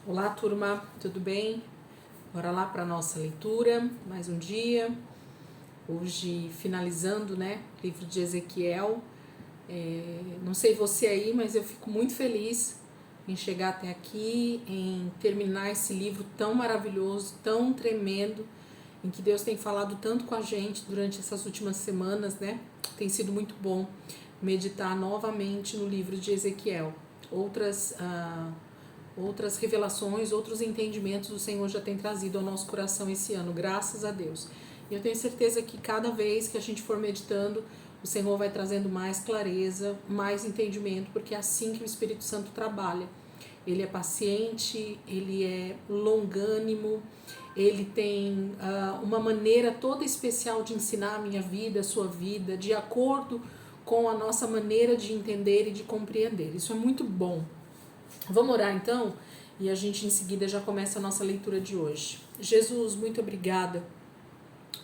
Olá, turma, tudo bem? Bora lá para nossa leitura, mais um dia. Hoje finalizando, o livro de Ezequiel. Não sei você aí, mas eu fico muito feliz em chegar até aqui, em terminar esse livro tão maravilhoso, tão tremendo, em que Deus tem falado tanto com a gente durante essas últimas semanas, né? Tem sido muito bom meditar novamente no livro de Ezequiel. Outras revelações, outros entendimentos o Senhor já tem trazido ao nosso coração esse ano, graças a Deus. E eu tenho certeza que cada vez que a gente for meditando, o Senhor vai trazendo mais clareza, mais entendimento, porque é assim que o Espírito Santo trabalha. Ele é paciente, ele é longânimo, ele tem uma maneira toda especial de ensinar a minha vida, a sua vida, de acordo com a nossa maneira de entender e de compreender. Isso é muito bom. Vamos orar então e a gente em seguida já começa a nossa leitura de hoje. Jesus, muito obrigada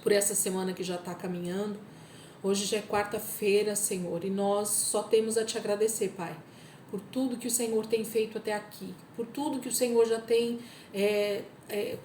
por essa semana que já está caminhando. Hoje já é quarta-feira, Senhor, e nós só temos a te agradecer, Pai, por tudo que o Senhor tem feito até aqui, por tudo que o Senhor já tem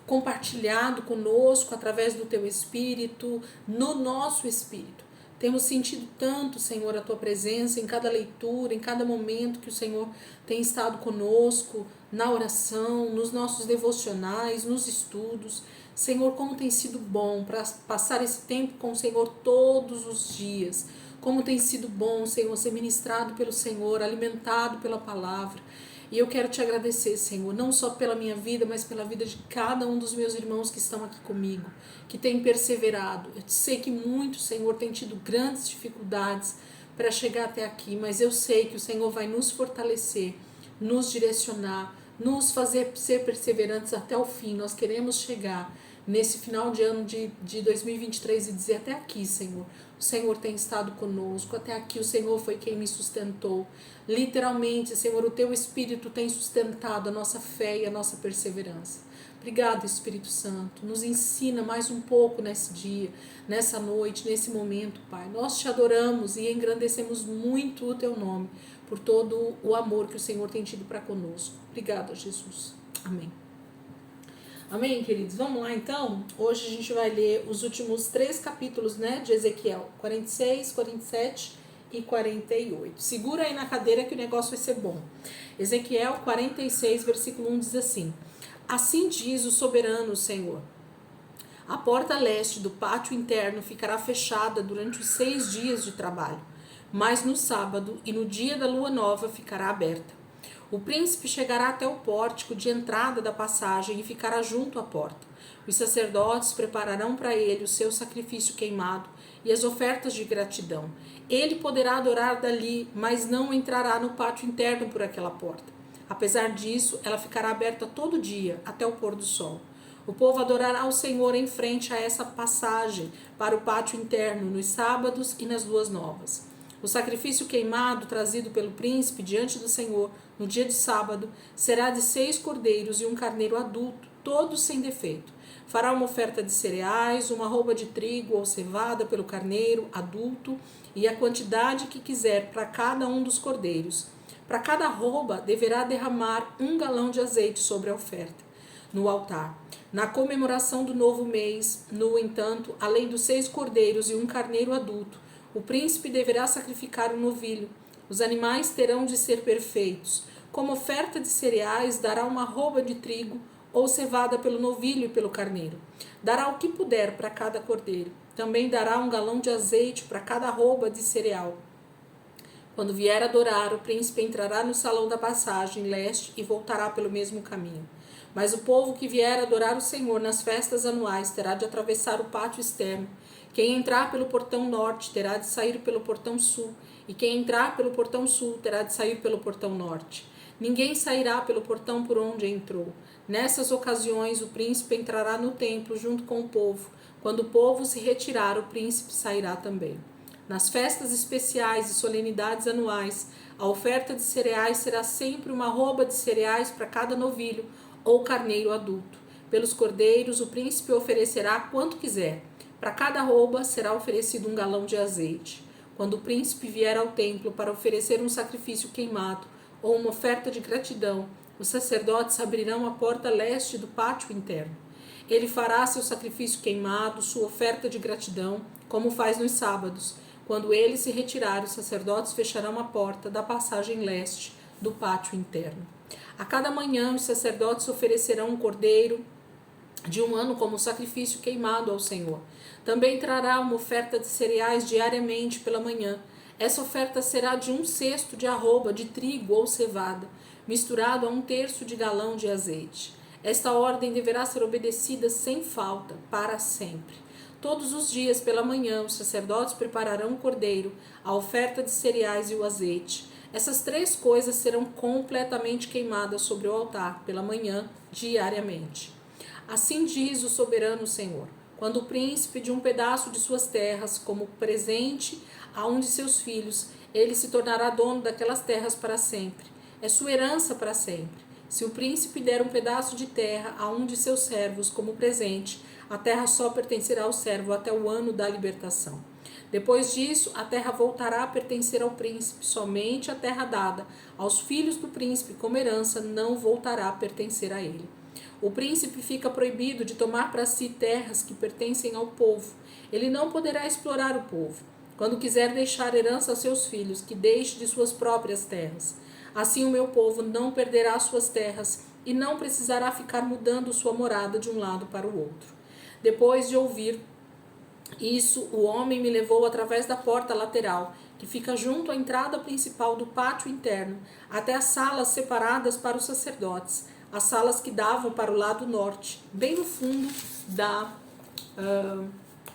compartilhado conosco através do teu Espírito, no nosso Espírito. Temos sentido tanto, Senhor, a tua presença em cada leitura, em cada momento que o Senhor tem estado conosco, na oração, nos nossos devocionais, nos estudos. Senhor, como tem sido bom para passar esse tempo com o Senhor todos os dias. Como tem sido bom, Senhor, ser ministrado pelo Senhor, alimentado pela palavra. E eu quero te agradecer, Senhor, não só pela minha vida, mas pela vida de cada um dos meus irmãos que estão aqui comigo, que tem perseverado. Eu sei que muitos, Senhor, têm tido grandes dificuldades para chegar até aqui, mas eu sei que o Senhor vai nos fortalecer, nos direcionar, nos fazer ser perseverantes até o fim. Nós queremos chegar nesse final de ano de 2023 e dizer: até aqui, Senhor, o Senhor tem estado conosco, até aqui o Senhor foi quem me sustentou. Literalmente, Senhor, o teu Espírito tem sustentado a nossa fé e a nossa perseverança. Obrigado, Espírito Santo. Nos ensina mais um pouco nesse dia, nessa noite, nesse momento, Pai. Nós te adoramos e engrandecemos muito o teu nome por todo o amor que o Senhor tem tido para conosco. Obrigada, Jesus. Amém. Amém, queridos? Vamos lá, então? Hoje a gente vai ler os últimos 3 capítulos, de Ezequiel. 46, 47 e 48. Segura aí na cadeira que o negócio vai ser bom. Ezequiel 46, versículo 1 diz assim: Assim diz o soberano Senhor: a porta leste do pátio interno ficará fechada durante os 6 dias de trabalho, mas no sábado e no dia da lua nova ficará aberta. O príncipe chegará até o pórtico de entrada da passagem e ficará junto à porta. Os sacerdotes prepararão para ele o seu sacrifício queimado e as ofertas de gratidão. Ele poderá adorar dali, mas não entrará no pátio interno por aquela porta. Apesar disso, ela ficará aberta todo dia, até o pôr do sol. O povo adorará o Senhor em frente a essa passagem para o pátio interno nos sábados e nas luas novas. O sacrifício queimado trazido pelo príncipe diante do Senhor no dia de sábado será de 6 cordeiros e um carneiro adulto, todos sem defeito. Fará uma oferta de cereais, uma arroba de trigo ou cevada pelo carneiro adulto e a quantidade que quiser para cada um dos cordeiros. Para cada arroba deverá derramar 1 galão de azeite sobre a oferta no altar. Na comemoração do novo mês, no entanto, além dos 6 cordeiros e um carneiro adulto, o príncipe deverá sacrificar um novilho. Os animais terão de ser perfeitos. Como oferta de cereais, dará uma arroba de trigo ou cevada pelo novilho e pelo carneiro. Dará o que puder para cada cordeiro. Também dará 1 galão de azeite para cada arroba de cereal. Quando vier adorar, o príncipe entrará no salão da passagem leste e voltará pelo mesmo caminho. Mas o povo que vier adorar o Senhor nas festas anuais terá de atravessar o pátio externo. Quem entrar pelo portão norte terá de sair pelo portão sul, e quem entrar pelo portão sul terá de sair pelo portão norte. Ninguém sairá pelo portão por onde entrou. Nessas ocasiões, o príncipe entrará no templo junto com o povo. Quando o povo se retirar, o príncipe sairá também. Nas festas especiais e solenidades anuais, a oferta de cereais será sempre uma arroba de cereais para cada novilho ou carneiro adulto. Pelos cordeiros, o príncipe oferecerá quanto quiser. Para cada arroba será oferecido 1 galão de azeite. Quando o príncipe vier ao templo para oferecer um sacrifício queimado ou uma oferta de gratidão, os sacerdotes abrirão a porta leste do pátio interno. Ele fará seu sacrifício queimado, sua oferta de gratidão, como faz nos sábados. Quando ele se retirar, os sacerdotes fecharão a porta da passagem leste do pátio interno. A cada manhã, os sacerdotes oferecerão um cordeiro de um ano como sacrifício queimado ao Senhor. Também trará uma oferta de cereais diariamente pela manhã. Essa oferta será de 1/6 de arroba de trigo ou cevada, misturado a 1/3 de galão de azeite. Esta ordem deverá ser obedecida sem falta, para sempre. Todos os dias pela manhã, os sacerdotes prepararão o cordeiro, a oferta de cereais e o azeite. Essas 3 coisas serão completamente queimadas sobre o altar pela manhã, diariamente. Assim diz o soberano Senhor: quando o príncipe de um pedaço de suas terras, como presente a um de seus filhos, ele se tornará dono daquelas terras para sempre. É sua herança para sempre. Se o príncipe der um pedaço de terra a um de seus servos como presente, a terra só pertencerá ao servo até o ano da libertação. Depois disso, a terra voltará a pertencer ao príncipe. Somente a terra dada aos filhos do príncipe como herança não voltará a pertencer a ele. O príncipe fica proibido de tomar para si terras que pertencem ao povo. Ele não poderá explorar o povo. Quando quiser deixar herança a seus filhos, que deixe de suas próprias terras. Assim o meu povo não perderá suas terras e não precisará ficar mudando sua morada de um lado para o outro. Depois de ouvir isso, o homem me levou através da porta lateral, que fica junto à entrada principal do pátio interno, até as salas separadas para os sacerdotes, as salas que davam para o lado norte, bem no fundo da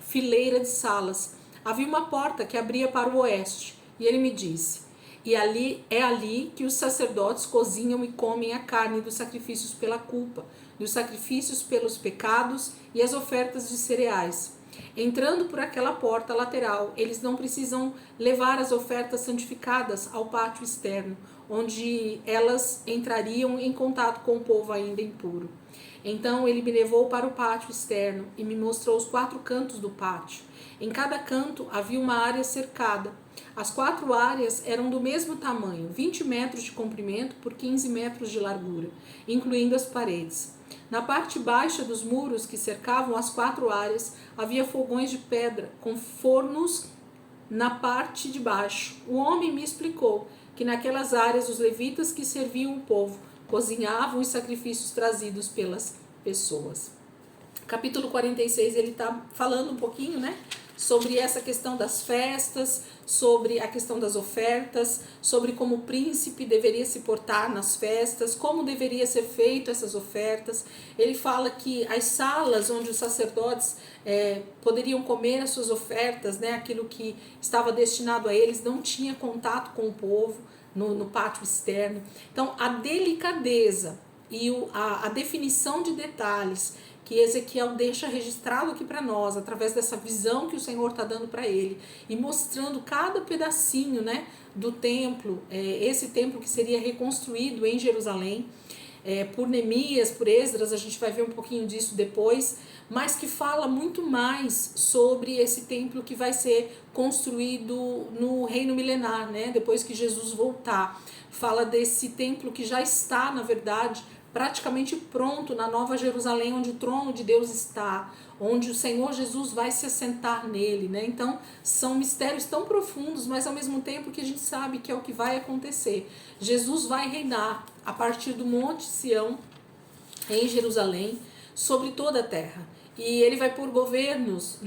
fileira de salas. Havia uma porta que abria para o oeste, e ele me disse: e é ali que os sacerdotes cozinham e comem a carne dos sacrifícios pela culpa, dos sacrifícios pelos pecados e as ofertas de cereais. Entrando por aquela porta lateral, eles não precisam levar as ofertas santificadas ao pátio externo, onde elas entrariam em contato com o povo ainda impuro. Então ele me levou para o pátio externo e me mostrou os 4 cantos do pátio. Em cada canto havia uma área cercada. As 4 áreas eram do mesmo tamanho, 20 metros de comprimento por 15 metros de largura, incluindo as paredes. Na parte baixa dos muros que cercavam as 4 áreas, havia fogões de pedra com fornos na parte de baixo. O homem me explicou que naquelas áreas os levitas que serviam o povo cozinhavam os sacrifícios trazidos pelas pessoas. Capítulo 46, ele está falando um pouquinho, sobre essa questão das festas, sobre a questão das ofertas, sobre como o príncipe deveria se portar nas festas, como deveria ser feito essas ofertas. Ele fala que as salas onde os sacerdotes poderiam comer as suas ofertas, aquilo que estava destinado a eles, não tinha contato com o povo no pátio externo. Então, a delicadeza e a definição de detalhes que Ezequiel deixa registrado aqui para nós, através dessa visão que o Senhor está dando para ele, e mostrando cada pedacinho do templo, esse templo que seria reconstruído em Jerusalém, por Neemias, por Esdras, a gente vai ver um pouquinho disso depois, mas que fala muito mais sobre esse templo que vai ser construído no reino milenar, depois que Jesus voltar. Fala desse templo que já está, na verdade, praticamente pronto na Nova Jerusalém, onde o trono de Deus está, onde o Senhor Jesus vai se assentar nele, Então, são mistérios tão profundos, mas ao mesmo tempo que a gente sabe que é o que vai acontecer. Jesus vai reinar a partir do Monte Sião, em Jerusalém, sobre toda a terra. E ele vai pôr governos,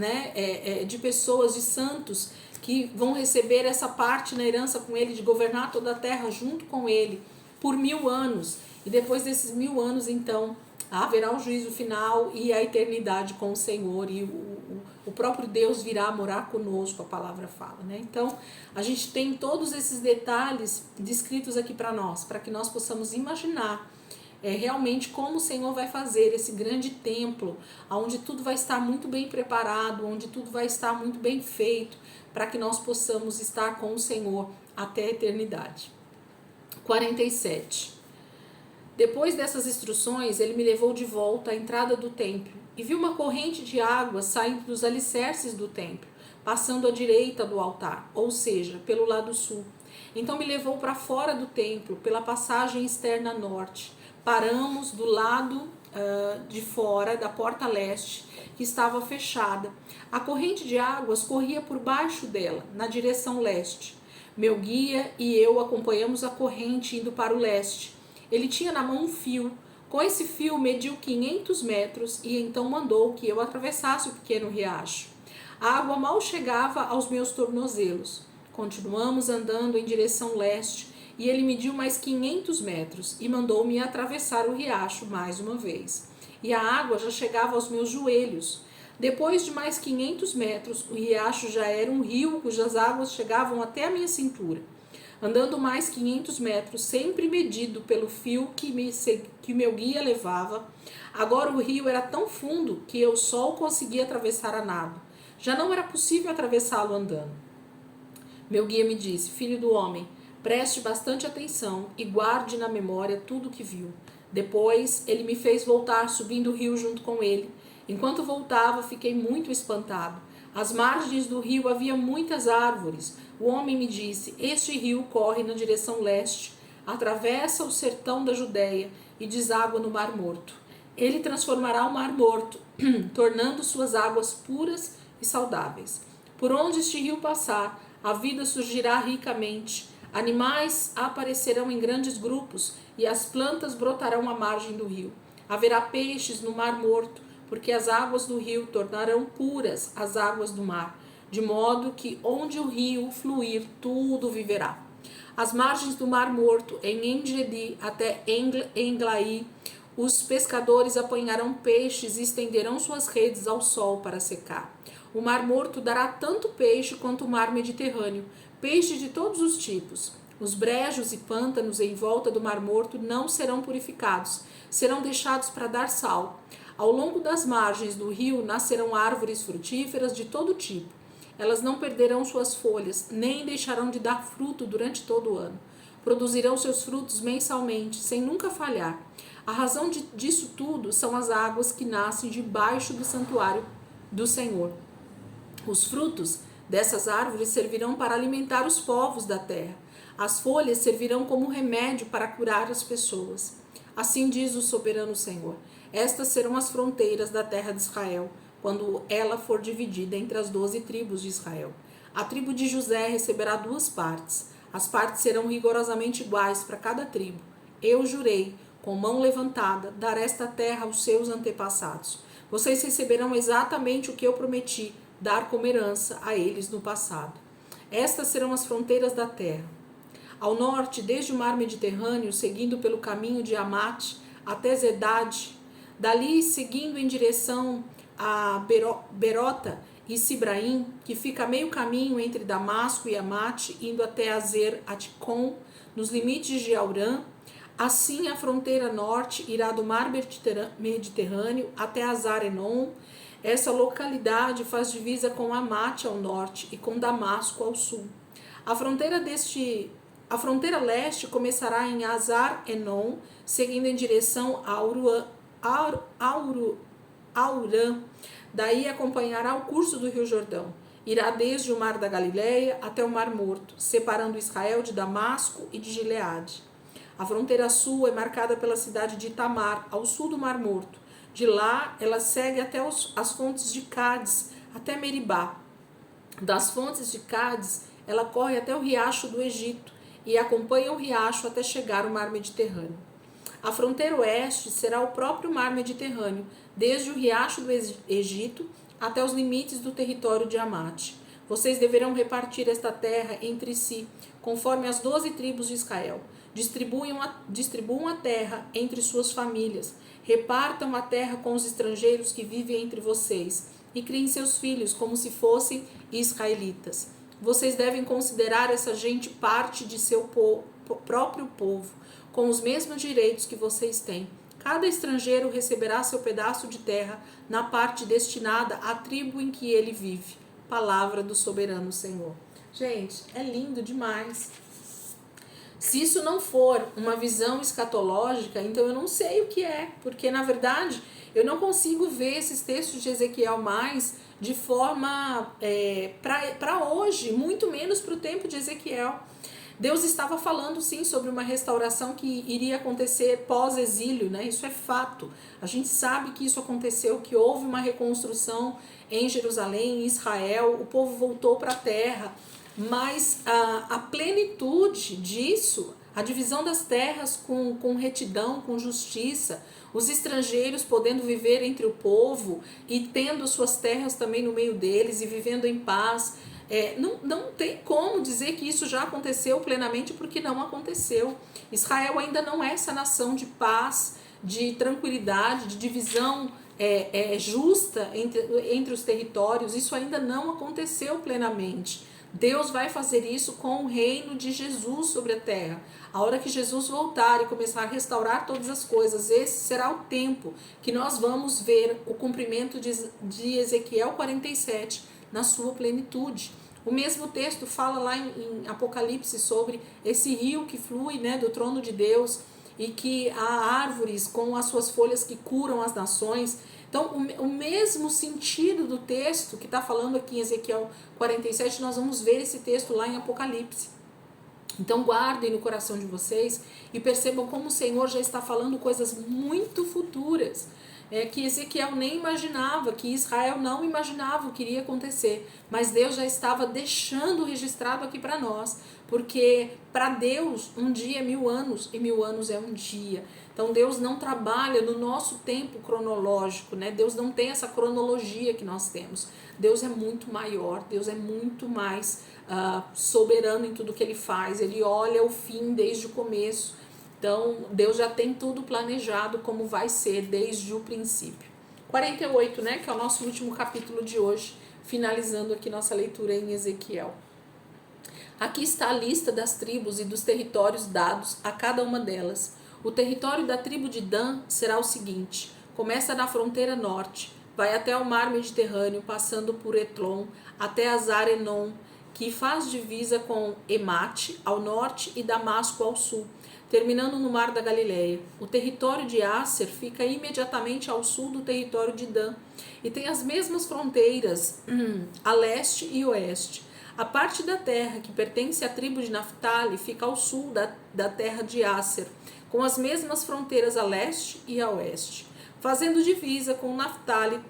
de pessoas, de santos, que vão receber essa parte na herança com ele, de governar toda a terra junto com ele, por 1000 anos. E depois desses 1000 anos, então, haverá o juízo final e a eternidade com o Senhor. E o próprio Deus virá morar conosco, a palavra fala, Então, a gente tem todos esses detalhes descritos aqui para nós, para que nós possamos imaginar realmente como o Senhor vai fazer esse grande templo, onde tudo vai estar muito bem preparado, onde tudo vai estar muito bem feito, para que nós possamos estar com o Senhor até a eternidade. 47. Depois dessas instruções, ele me levou de volta à entrada do templo e vi uma corrente de água saindo dos alicerces do templo, passando à direita do altar, ou seja, pelo lado sul. Então me levou para fora do templo, pela passagem externa norte, paramos do lado de fora da porta leste, que estava fechada. A corrente de águas corria por baixo dela, na direção leste. Meu guia e eu acompanhamos a corrente indo para o leste. Ele tinha na mão um fio. Com esse fio mediu 500 metros e então mandou que eu atravessasse o pequeno riacho. A água mal chegava aos meus tornozelos. Continuamos andando em direção leste e ele mediu mais 500 metros e mandou-me atravessar o riacho mais uma vez. E a água já chegava aos meus joelhos. Depois de mais 500 metros, o riacho já era um rio cujas águas chegavam até a minha cintura. Andando mais 500 metros, sempre medido pelo fio que meu guia levava, agora o rio era tão fundo que eu só o conseguia atravessar a nado. Já não era possível atravessá-lo andando. Meu guia me disse: filho do homem, preste bastante atenção e guarde na memória tudo o que viu. Depois, ele me fez voltar subindo o rio junto com ele. Enquanto voltava, fiquei muito espantado. Às margens do rio havia muitas árvores. O homem me disse: este rio corre na direção leste, atravessa o sertão da Judéia e deságua no Mar Morto. Ele transformará o Mar Morto, tornando suas águas puras e saudáveis. Por onde este rio passar, a vida surgirá ricamente. Animais aparecerão em grandes grupos e as plantas brotarão à margem do rio. Haverá peixes no Mar Morto, porque as águas do rio tornarão puras as águas do mar, de modo que onde o rio fluir, tudo viverá. As margens do Mar Morto, em Engedi até Englaí, os pescadores apanharão peixes e estenderão suas redes ao sol para secar. O Mar Morto dará tanto peixe quanto o mar Mediterrâneo, peixes de todos os tipos. Os brejos e pântanos em volta do Mar Morto não serão purificados, serão deixados para dar sal. Ao longo das margens do rio nascerão árvores frutíferas de todo tipo. Elas não perderão suas folhas, nem deixarão de dar fruto durante todo o ano. Produzirão seus frutos mensalmente, sem nunca falhar. A razão disso tudo são as águas que nascem debaixo do santuário do Senhor. Os frutos dessas árvores servirão para alimentar os povos da terra. As folhas servirão como remédio para curar as pessoas. Assim diz o soberano Senhor: estas serão as fronteiras da terra de Israel, quando ela for dividida entre as 12 tribos de Israel. A tribo de José receberá 2 partes. As partes serão rigorosamente iguais para cada tribo. Eu jurei, com mão levantada, dar esta terra aos seus antepassados. Vocês receberão exatamente o que eu prometi dar como herança a eles no passado. Estas serão as fronteiras da terra. Ao norte, desde o mar Mediterrâneo, seguindo pelo caminho de Amate até Zedade, dali seguindo em direção a Berota e Sibraim, que fica a meio caminho entre Damasco e Amate, indo até Azer Aticom, nos limites de Aurã. Assim, a fronteira norte irá do mar Mediterrâneo até Azar-Enon. Essa localidade faz divisa com Amate ao norte e com Damasco ao sul. A fronteira leste começará em Azar-Enon, seguindo em direção a Aurã. Daí acompanhará o curso do Rio Jordão. Irá desde o Mar da Galileia até o Mar Morto, separando Israel de Damasco e de Gileade. A fronteira sul é marcada pela cidade de Itamar, ao sul do Mar Morto. De lá, ela segue até as fontes de Cádiz, até Meribá. Das fontes de Cádiz, ela corre até o riacho do Egito e acompanha o riacho até chegar ao Mar Mediterrâneo. A fronteira oeste será o próprio Mar Mediterrâneo, desde o riacho do Egito até os limites do território de Amate. Vocês deverão repartir esta terra entre si, conforme as 12 tribos de Israel. Distribuam a terra entre suas famílias. Repartam a terra com os estrangeiros que vivem entre vocês e criem seus filhos como se fossem israelitas. Vocês devem considerar essa gente parte de seu próprio povo, com os mesmos direitos que vocês têm. Cada estrangeiro receberá seu pedaço de terra na parte destinada à tribo em que ele vive. Palavra do soberano Senhor. Gente, é lindo demais. Se isso não for uma visão escatológica, então eu não sei o que é, porque na verdade eu não consigo ver esses textos de Ezequiel mais de forma para hoje, muito menos para o tempo de Ezequiel. Deus estava falando sim sobre uma restauração que iria acontecer pós-exílio, né? Isso é fato. A gente sabe que isso aconteceu, que houve uma reconstrução em Jerusalém, em Israel, o povo voltou para a terra, mas a plenitude disso, a divisão das terras com retidão, com justiça, os estrangeiros podendo viver entre o povo e tendo suas terras também no meio deles e vivendo em paz. Não tem como dizer que isso já aconteceu plenamente, porque não aconteceu. Israel ainda não é essa nação de paz, de tranquilidade, de divisão justa entre os territórios. Isso ainda não aconteceu plenamente. Deus vai fazer isso com o reino de Jesus sobre a terra. A hora que Jesus voltar e começar a restaurar todas as coisas, esse será o tempo que nós vamos ver o cumprimento de Ezequiel 47 na sua plenitude. O mesmo texto fala lá em Apocalipse sobre esse rio que flui, né, do trono de Deus, e que há árvores com as suas folhas que curam as nações. Então, o mesmo sentido do texto que está falando aqui em Ezequiel 47, nós vamos ver esse texto lá em Apocalipse. Então, guardem no coração de vocês e percebam como o Senhor já está falando coisas muito futuras, que Ezequiel nem imaginava, que Israel não imaginava o que iria acontecer, mas Deus já estava deixando registrado aqui para nós, porque para Deus um dia é 1000 anos e 1000 anos é um dia. Então Deus não trabalha no nosso tempo cronológico, né? Deus não tem essa cronologia que nós temos. Deus é muito maior, Deus é muito mais soberano em tudo que Ele faz. Ele olha o fim desde o começo. Então, Deus já tem tudo planejado como vai ser desde o princípio. 48, né, que é o nosso último capítulo de hoje, finalizando aqui nossa leitura em Ezequiel. Aqui está a lista das tribos e dos territórios dados a cada uma delas. O território da tribo de Dan será o seguinte: começa na fronteira norte, vai até o mar Mediterrâneo, passando por Etlon, até Azar-Enon, que faz divisa com Emate ao norte e Damasco ao sul, terminando no Mar da Galileia. O território de Asser fica imediatamente ao sul do território de Dan e tem as mesmas fronteiras a leste e oeste. A parte da terra que pertence à tribo de Naftali fica ao sul da terra de Asser, com as mesmas fronteiras a leste e a oeste. Fazendo divisa com Naftali,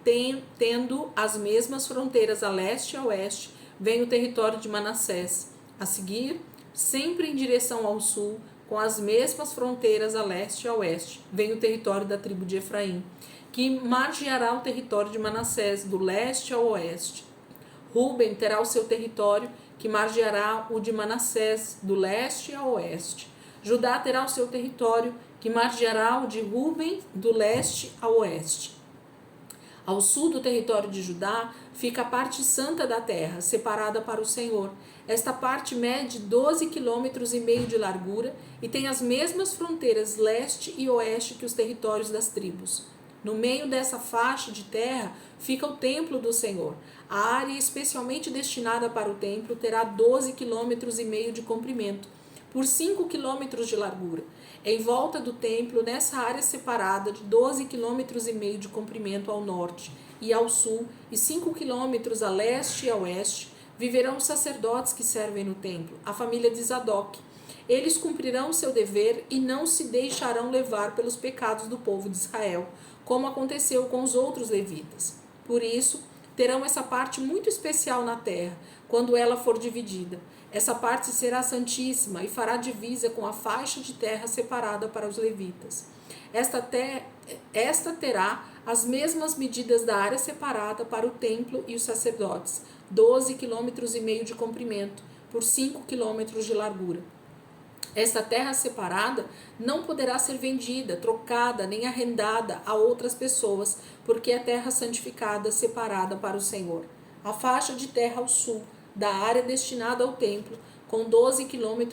tendo as mesmas fronteiras a leste e a oeste, vem o território de Manassés. A seguir, sempre em direção ao sul, com as mesmas fronteiras a leste e a oeste, vem o território da tribo de Efraim, que margeará o território de Manassés do leste ao oeste. Ruben terá o seu território, que margeará o de Manassés do leste ao oeste. Judá terá o seu território, que margeará o de Ruben do leste ao oeste. Ao sul do território de Judá fica a parte santa da terra, separada para o Senhor. Esta parte mede 12,5 km de largura e tem as mesmas fronteiras leste e oeste que os territórios das tribos. No meio dessa faixa de terra fica o templo do Senhor. A área especialmente destinada para o templo terá 12,5 km de comprimento, por 5 km de largura. Em volta do templo, nessa área separada de 12,5 km de comprimento ao norte e ao sul, e 5 km a leste e a oeste, viverão os sacerdotes que servem no templo, a família de Zadok. Eles cumprirão seu dever e não se deixarão levar pelos pecados do povo de Israel, como aconteceu com os outros levitas. Por isso, terão essa parte muito especial na terra, quando ela for dividida. Essa parte será santíssima e fará divisa com a faixa de terra separada para os levitas. Esta terá as mesmas medidas da área separada para o templo e os sacerdotes, 12,5 km de comprimento, por 5 km de largura. Esta terra separada não poderá ser vendida, trocada, nem arrendada a outras pessoas, porque é terra santificada, separada para o Senhor. A faixa de terra ao sul, da área destinada ao templo, com 12,5 km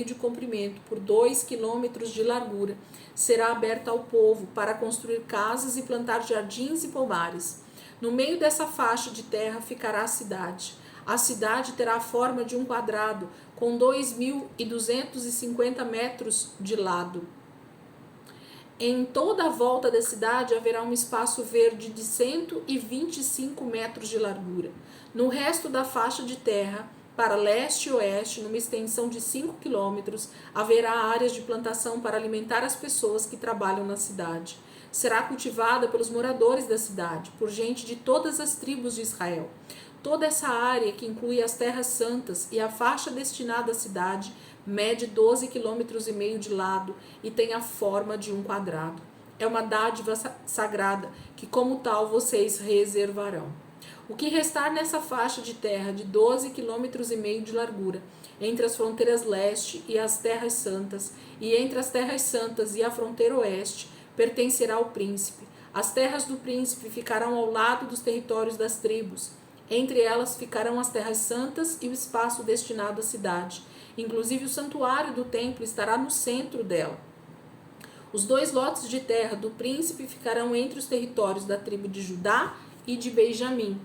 de comprimento, por 2 km de largura, será aberta ao povo para construir casas e plantar jardins e pomares. No meio dessa faixa de terra ficará a cidade. A cidade terá a forma de um quadrado, com 2.250 metros de lado. Em toda a volta da cidade haverá um espaço verde de 125 metros de largura. No resto da faixa de terra, Para leste e oeste, numa extensão de 5 quilômetros, haverá áreas de plantação para alimentar as pessoas que trabalham na cidade. Será cultivada pelos moradores da cidade, por gente de todas as tribos de Israel. Toda essa área, que inclui as terras santas e a faixa destinada à cidade, mede 12,5 km de lado e tem a forma de um quadrado. É uma dádiva sagrada que, como tal, vocês reservarão. O que restar nessa faixa de terra de 12,5 km de largura, entre as fronteiras leste e as terras santas, e entre as terras santas e a fronteira oeste, pertencerá ao príncipe. As terras do príncipe ficarão ao lado dos territórios das tribos. Entre elas ficarão as terras santas e o espaço destinado à cidade. Inclusive o santuário do templo estará no centro dela. Os 2 lotes de terra do príncipe ficarão entre os territórios da tribo de Judá e de Benjamim.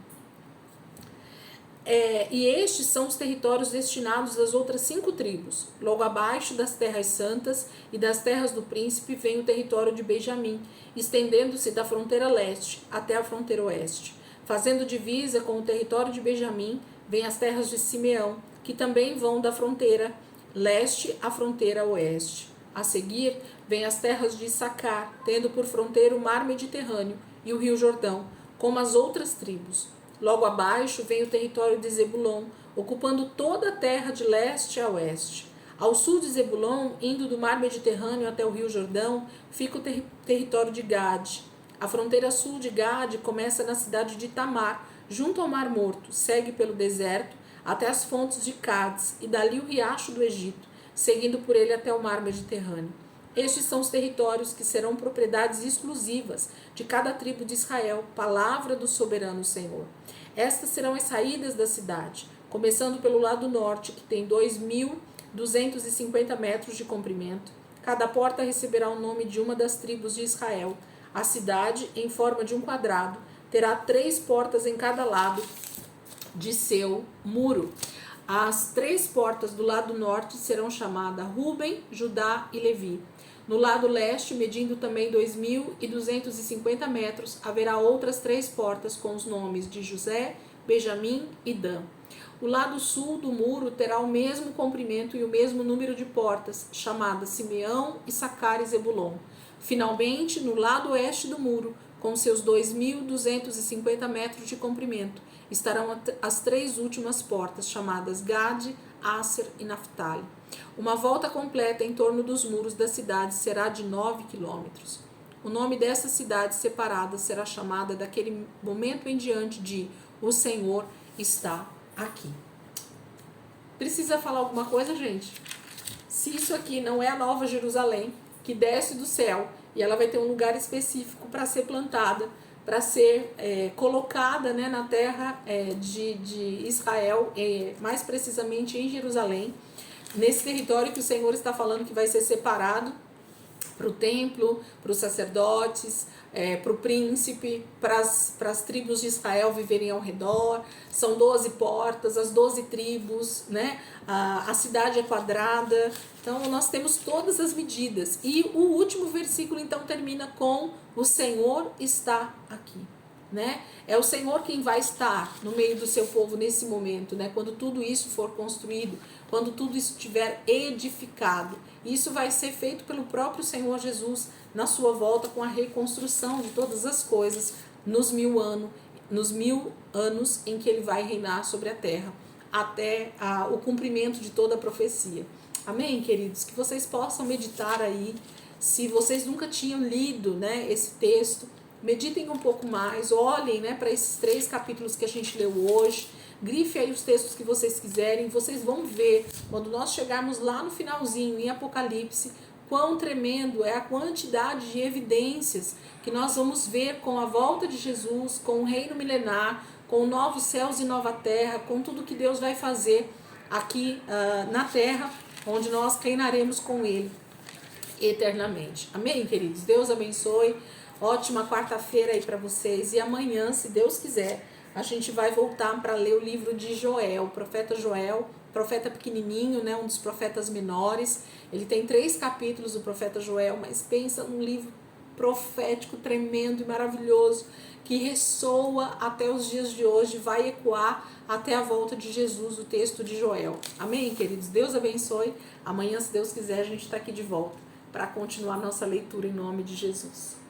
E estes são os territórios destinados às outras 5 tribos. Logo abaixo das terras santas e das terras do príncipe vem o território de Benjamim, estendendo-se da fronteira leste até a fronteira oeste. Fazendo divisa com o território de Benjamim, vem as terras de Simeão, que também vão da fronteira leste à fronteira oeste. A seguir, vem as terras de Issacar, tendo por fronteira o mar Mediterrâneo e o rio Jordão, como as outras tribos. Logo abaixo vem o território de Zebulon, ocupando toda a terra de leste a oeste. Ao sul de Zebulon, indo do mar Mediterrâneo até o rio Jordão, fica o território de Gade. A fronteira sul de Gade começa na cidade de Tamar, junto ao Mar Morto, segue pelo deserto até as fontes de Cádiz e dali o riacho do Egito, seguindo por ele até o mar Mediterrâneo. Estes são os territórios que serão propriedades exclusivas de cada tribo de Israel, palavra do soberano Senhor. Estas serão as saídas da cidade, começando pelo lado norte, que tem 2.250 metros de comprimento. Cada porta receberá o nome de uma das tribos de Israel. A cidade, em forma de um quadrado, terá 3 portas em cada lado de seu muro. As 3 portas do lado norte serão chamadas Ruben, Judá e Levi. No lado leste, medindo também 2.250 metros, haverá outras 3 portas com os nomes de José, Benjamim e Dan. O lado sul do muro terá o mesmo comprimento e o mesmo número de portas, chamadas Simeão, Issacar e Zebulon. Finalmente, no lado oeste do muro, com seus 2.250 metros de comprimento, estarão as 3 últimas portas, chamadas Gade, Asser e Naftali. Uma volta completa em torno dos muros da cidade será de 9 quilômetros. O nome dessa cidade separada será chamada daquele momento em diante de O Senhor está aqui. Precisa falar alguma coisa, gente? Se isso aqui não é a Nova Jerusalém, que desce do céu, e ela vai ter um lugar específico para ser plantada, para ser colocada, né, na terra de Israel, mais precisamente em Jerusalém, nesse território que o Senhor está falando que vai ser separado para o templo, para os sacerdotes, para o príncipe, para as tribos de Israel viverem ao redor. São 12 portas, as 12 tribos, né? A cidade é quadrada. Então nós temos todas as medidas. E o último versículo então termina com o Senhor está aqui, né? É o Senhor quem vai estar no meio do seu povo nesse momento, né? Quando tudo isso for construído, quando tudo isso estiver edificado. Isso vai ser feito pelo próprio Senhor Jesus na sua volta com a reconstrução de todas as coisas nos 1000 anos em que ele vai reinar sobre a terra, até o cumprimento de toda a profecia. Amém, queridos? Que vocês possam meditar aí. Se vocês nunca tinham lido, né, esse texto, meditem um pouco mais, olhem, né, para esses 3 capítulos que a gente leu hoje, grife aí os textos que vocês quiserem, vocês vão ver, quando nós chegarmos lá no finalzinho, em Apocalipse, quão tremendo é a quantidade de evidências que nós vamos ver com a volta de Jesus, com o reino milenar, com novos céus e nova terra, com tudo que Deus vai fazer aqui na terra, onde nós reinaremos com Ele eternamente. Amém, queridos? Deus abençoe. Ótima quarta-feira aí para vocês. E amanhã, se Deus quiser, a gente vai voltar para ler o livro de Joel, o profeta Joel, profeta pequenininho, né, um dos profetas menores. Ele tem 3 capítulos, o profeta Joel, mas pensa num livro profético tremendo e maravilhoso que ressoa até os dias de hoje, vai ecoar até a volta de Jesus, o texto de Joel. Amém, queridos? Deus abençoe. Amanhã, se Deus quiser, a gente está aqui de volta para continuar nossa leitura em nome de Jesus.